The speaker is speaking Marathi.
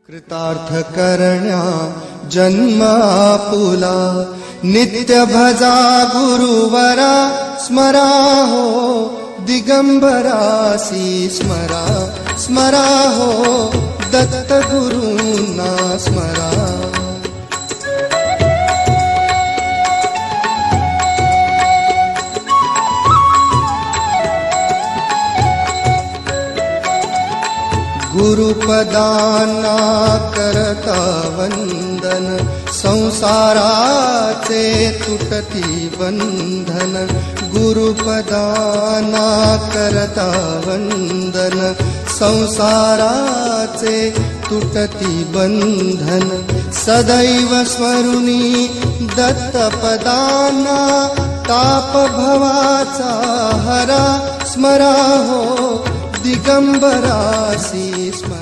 कृतार्थ करण्या जन्म आपुला, नित्य भजा गुरुवरा स्मरा हो, दिगंबरासी स्मरा स्मरा हो, दत्त गुरूंना स्मरा. गुरुपदांना करता वंदन, संसाराचे तुटती बंधन. गुरुपदांना करता वंदन, संसाराचे तुटती बंधन. सदैव स्मरुनी दत्तपदांना, ताप भवाचा हरा स्मरा हो, दिगंबरासी स्मरा.